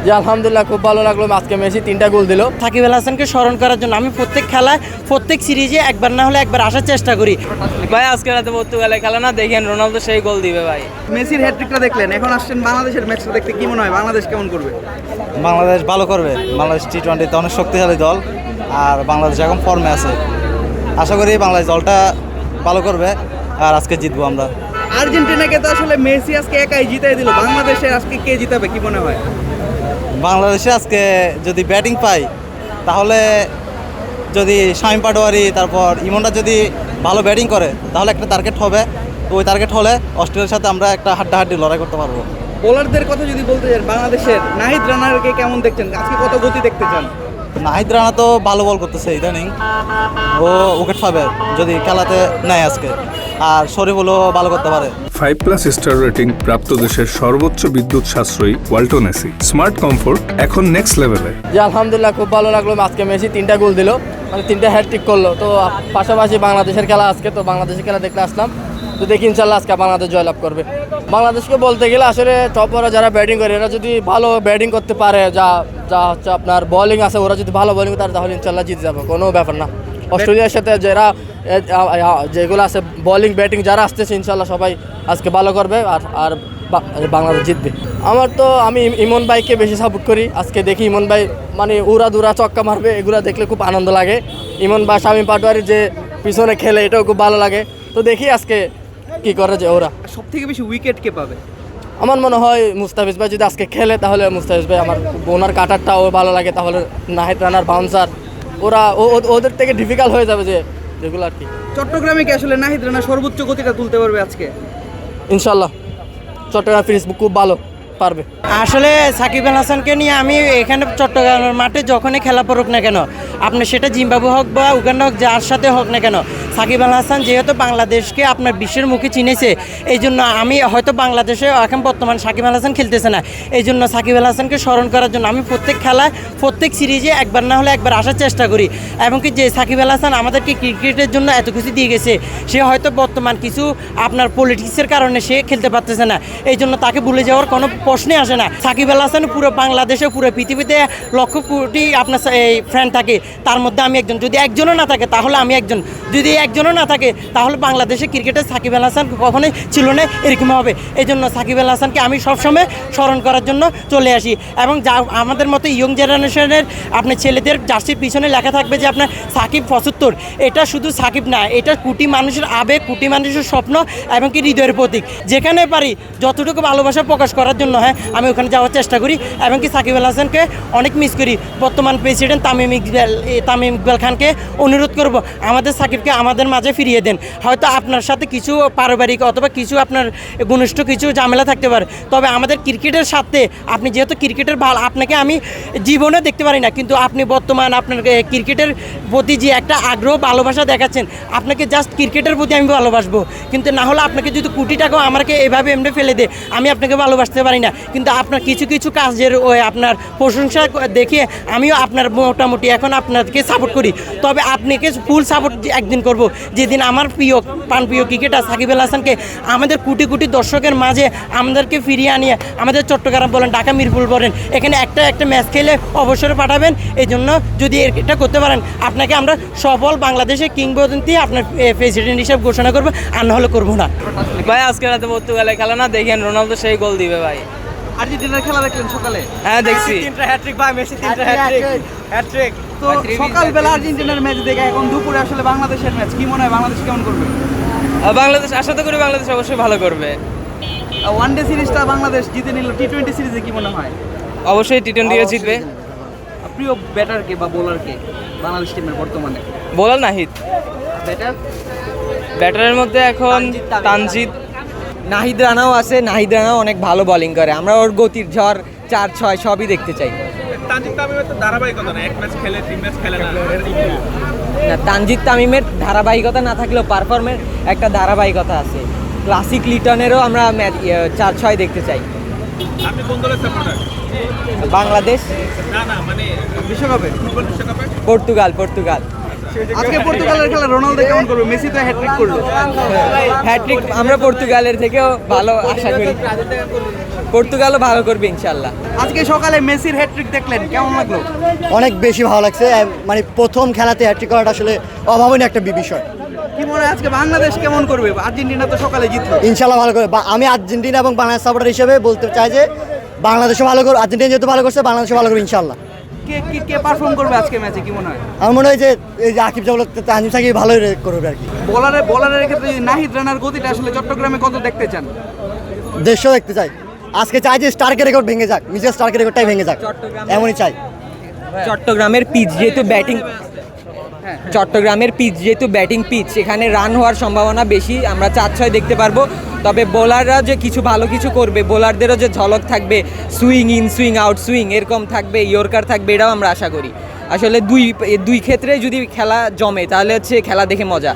জি আলহামদুলিল্লাহ, খুব ভালো লাগলো। আজকে মেসি 3টা গোল দিল। সাকিব আল হাসানকে স্মরণ করার জন্য আমি প্রত্যেক খেলায় প্রত্যেক সিরিজে একবার না হলে একবার আসার চেষ্টা করি। ভাই আজকে রাতে পর্তুগালের খেলা না, দেখেন রোনালদো সেই গোল দিবে ভাই। মেসির হ্যাটট্রিকটা দেখলেন, এখন আসছেন বাংলাদেশের ম্যাচটা দেখতে, কি মনে হয় বাংলাদেশ কেমন করবে? বাংলাদেশ ভালো করবে। বাংলাদেশ টি-20তে অনেক শক্তিশালী দল, আর বাংলাদেশ এখন ফর্মে আছে। আশা করি বাংলাদেশ দলটা ভালো করবে আর আজকে জিতবো আমরা। আর্জেন্টিনাকে তো আসলে মেসি আজকে একাই জিতাই দিল, বাংলাদেশে আজকে কে জিতাবে কি মনে হয়? বাংলাদেশে আজকে যদি ব্যাটিং পাই, তাহলে যদি শামীম পাটোয়ারি তারপর ইমনটা যদি ভালো ব্যাটিং করে, তাহলে একটা টার্গেট হবে। তো ওই টার্গেট হলে অস্ট্রেলিয়ার সাথে আমরা একটা হাড্ডাহাড্ডি লড়াই করতে পারবো। বোলারদের কথা যদি বলতে চান, বাংলাদেশের নাহিদ রানারকে কেমন দেখছেন? আজকে কত গতি দেখতে চান? নাহিদ রানা তো ভালো বল করতেছে ইদানিং, ও উইকেট পাবে যদি খেলাতে নেয় আজকে। আর শরীফুলও ভালো করতে পারে। 5+ স্টার রেটিং প্রাপ্ত দেশের সর্বোচ্চ বিদ্যুৎ সাশ্রয়ী ওয়ালটন এসি। স্মার্ট কমফোর্ট এখন নেক্সট লেভেলে। জি আলহামদুলিল্লাহ, খুব ভালো লাগলো। আজকে মেসি 3টা গোল দিল, মানে 3টা হ্যাটট্রিক করলো। তো পাশাপাশি বাংলাদেশের খেলা আজকে, তো বাংলাদেশের খেলা দেখতে আসলাম। তো দেখি ইনশাল্লাহ আজকে বাংলাদেশ জয়লাভ করবে। বাংলাদেশকে বলতে গেলে আসলে টপ ওরা যারা ব্যাটিং করে, এরা যদি ভালো ব্যাটিং করতে পারে, যা যা হচ্ছে আপনার বোলিং আছে, ওরা যদি ভালো বোলিং করে তাহলে ইনশাল্লাহ জিতে যাবে, কোনো ব্যাপার না। অস্ট্রেলিয়ার সাথে যারা যেগুলো আছে বোলিং ব্যাটিং যারা আসতেছে, ইনশাল্লাহ সবাই আজকে ভালো করবে আর আর বাংলাদেশ জিতবে। আমি ইমন ভাইকে বেশি সাপোর্ট করি। আজকে দেখি ইমন ভাই মানে উড়া দুরা চক্কা মারবে, এগুলো দেখলে খুব আনন্দ লাগে। ইমন ভাই শামীম পাটোয়ারি যে পিছনে খেলে, এটাও খুব ভালো লাগে। তো দেখি আজকে কি করে যে ওরা। সব থেকে বেশি উইকেট কে পাবে? আমার মনে হয় মুস্তাফিজ ভাই যদি আজকে খেলে, তাহলে মুস্তাফিজ ভাই, আমার ওনার কাটারটাও ভালো লাগে। তাহলে নাহিদ রানার বাউন্সার, ওরা ওদের থেকে ডিফিকাল্ট হয়ে যাবে যেগুলো আর কি। চট্টগ্রামে কি আসলে নাহিদ রানা সর্বোচ্চ গতিটা তুলতে পারবে আজকে? ইনশাল্লাহ চট্টগ্রাম ফেসবুক খুব ভালো পারবে। আসলে সাকিব আল হাসানকে নিয়ে আমি এখানে চট্টগ্রামের মাঠে যখনই খেলা পড়ুক না কেন, আপনার সেটা জিম্বাবুয়ে হোক বা উগান্ডা হোক, যার সাথে হোক না কেন, সাকিব আল হাসান যেহেতু বাংলাদেশকে আপনার বিশ্বের মুখে চিনেছে, এই জন্য আমি হয়তো বাংলাদেশে এখন বর্তমান সাকিব আল হাসান খেলতেছে না, এই জন্য সাকিব আল হাসানকে স্মরণ করার জন্য আমি প্রত্যেক খেলায় প্রত্যেক সিরিজে একবার না হলে একবার আসার চেষ্টা করি। এমনকি যে সাকিব আল হাসান আমাদেরকে ক্রিকেটের জন্য এত কিছু দিয়ে গেছে, সে হয়তো বর্তমান কিছু আপনার পলিটিক্সের কারণে সে খেলতে পারতেছে না, এই জন্য তাকে ভুলে যাওয়ার কোনো প্রশ্নই আসে না। সাকিব আল হাসান পুরো বাংলাদেশে, পুরো পৃথিবীতে লক্ষ কোটি আপনার এই ফ্যান থাকে, তার মধ্যে আমি একজন। যদি একজনও না থাকে তাহলে আমি একজন, যদি একজনও না থাকে তাহলে বাংলাদেশে ক্রিকেটে সাকিব আল হাসান কখনোই ছিল না, এরকম হবে। এই জন্য সাকিব আল হাসানকে আমি সবসময় স্মরণ করার জন্য চলে আসি। এবং যা আমাদের মতো ইয়ং জেনারেশনের আপনার ছেলেদের জার্সির পিছনে লেখা থাকবে যে আপনার সাকিব 75, এটা শুধু সাকিব না, এটা কোটি মানুষের আবেগ, কোটি মানুষের স্বপ্ন এবং কি হৃদয়ের প্রতীক। যেখানে পারি যতটুকু ভালোবাসা প্রকাশ করার জন্য আমি ওখানে যাওয়ার চেষ্টা করি। এবং কি সাকিব আল হাসানকে অনেক মিস করি। বর্তমান প্রেসিডেন্ট তামিম ইকবাল খানকে অনুরোধ করব, আমাদের সাকিবকে আমাদের মাঝে ফিরিয়ে দেন। হয়তো আপনার সাথে কিছু পারিবারিক অথবা কিছু আপনার ঘনিষ্ঠ কিছু ঝামেলা থাকতে পারে, তবে আমাদের ক্রিকেটের সাথে আপনি যেহেতু ক্রিকেটের ভালো, আপনাকে আমি জীবনে দেখতে পারি না, কিন্তু আপনি বর্তমান আপনার ক্রিকেটের প্রতি যে একটা আগ্রহ ভালোবাসা দেখাচ্ছেন, আপনাকে জাস্ট ক্রিকেটের প্রতি আমি ভালোবাসবো। কিন্তু না হলে আপনাকে যদি কোটি টাকাও আমাকে এভাবে এমনি ফেলে দেয়, আমি আপনাকে ভালোবাসতে পারি না। কিন্তু আপনার কিছু কিছু কাজের আপনার প্রশংসা দেখে আমিও আপনার মোটামুটি এখন আপনাকে সাপোর্ট করি। তবে আপনাকে ফুল সাপোর্ট একদিন করব, যেদিন আমার প্রাণপ্রিয় ক্রিকেটার সাকিব আল হাসানকে আমাদের কোটি কোটি দর্শকের মাঝে আমাদেরকে ফিরিয়ে আনিয়ে আমাদের চট্টগ্রাম বলেন, ঢাকা মিরপুর বলেন, এখানে একটা ম্যাচ খেলে অবসরে পাঠাবেন। এই জন্য যদি এটা করতে পারেন, আপনাকে আমরা সফল বাংলাদেশের কিংবদন্তি আপনার প্রেসিডেন্ট হিসেবে ঘোষণা করবো, আর না হলে করবো না। ভাই আজকে রাতে পর্তুগালের খেলা না, দেখেন রোনালদো সেই গোল দিবে ভাই। আর্জেন্টিনার খেলা দেখলেন সকালে? হ্যাঁ দেখছি। 3টা হ্যাটট্রিক ভাই, মেসি 3টা হ্যাটট্রিক। তো সকালবেলা আর্জেন্টিনার ম্যাচ দেখে এখন দুপুরে আসলে বাংলাদেশের ম্যাচ, কি মনে হয় বাংলাদেশ কেমন করবে? বাংলাদেশ আশা তো করি বাংলাদেশ অবশ্যই ভালো করবে। ওয়ানডে সিরিজটা বাংলাদেশ জিতে নিল, টি-20 সিরিজে কি মনে হয়? অবশ্যই টি-20 জিতবে। প্রিয় ব্যাটারকে বা বোলারকে বাংলাদেশ টিমের বর্তমানে? বোলার নাহিদ। ব্যাটারের মধ্যে এখন তানজিদ, নাহিদ রানাও আছে। নাহিদ রানাও অনেক ভালো বোলিং করে, আমরা ওর গতির ঝড় 4-6 সবই দেখতে চাই। না, তানজিদ তামিমের ধারাবাহিকতা না থাকলেও পারফর্মের একটা ধারাবাহিকতা আছে। ক্লাসিক লিটনেরও আমরা 4-6 দেখতে চাই। বাংলাদেশ বিশ্বকাপে? পর্তুগাল। আজকে পর্তুগালের খেলা রোনালদো কেমন করবে? মেসি তো হ্যাটট্রিক করলো। হ্যাটট্রিক আমরা পর্তুগালের থেকেও ভালো আশা করি। পর্তুগালও ভালো করবে ইনশাল্লাহ। আজকে সকালে মেসির হ্যাট্রিক দেখলেন, কেমন লাগলো? অনেক বেশি ভালো লাগছে, মানে প্রথম খেলাতে হ্যাট্রিক করাটা আসলে অভাবনীয় একটা বিষয়। কি মনে হয় আজকে বাংলাদেশ কেমন করবে? আর্জেন্টিনা তো সকালে জিতলো। ইনশাল্লাহ ভালো করে। আমি আর্জেন্টিনা এবং বাংলাদেশ সাপোর্টার হিসেবে বলতে চাই যে বাংলাদেশও ভালো করবে, আর্জেন্টিনা যেহেতু ভালো করছে বাংলাদেশও ভালো করবে ইনশাল্লাহ। কে পারফর্ম করবে আজকে ম্যাচে, কি মনে হয়? আমার মনে হয় যে এই যে আকিব জাবল তানজিম সাকিব ভালোই করবে আর কি। বোলারের ক্ষেত্রে যদি নাহিদ রানার গতিটা আসলে চট্টগ্রামে কত দেখতে চান? দেশও দেখতে চাই, আজকে চাই যে স্টার্কের রেকর্ড ভেঙে যাক, নিজের স্টার্কের রেকর্ডটাই ভেঙে যাক, এমনই চাই। চট্টগ্রামের পিচ যেহেতু ব্যাটিং পিচ, এখানে রান হওয়ার সম্ভাবনা বেশি, আমরা 4-6 দেখতে পারবো। তবে বোলাররা যে কিছু ভালো কিছু করবে, বোলারদেরও যে ঝলক থাকবে, swing in swing out swing এরকম থাকবে, ইয়র্কার থাকবে, এটাও আমরা আশা করি। আসলে দুই ক্ষেত্রে যদি খেলা জমে তাহলে হচ্ছে খেলা দেখে মজা।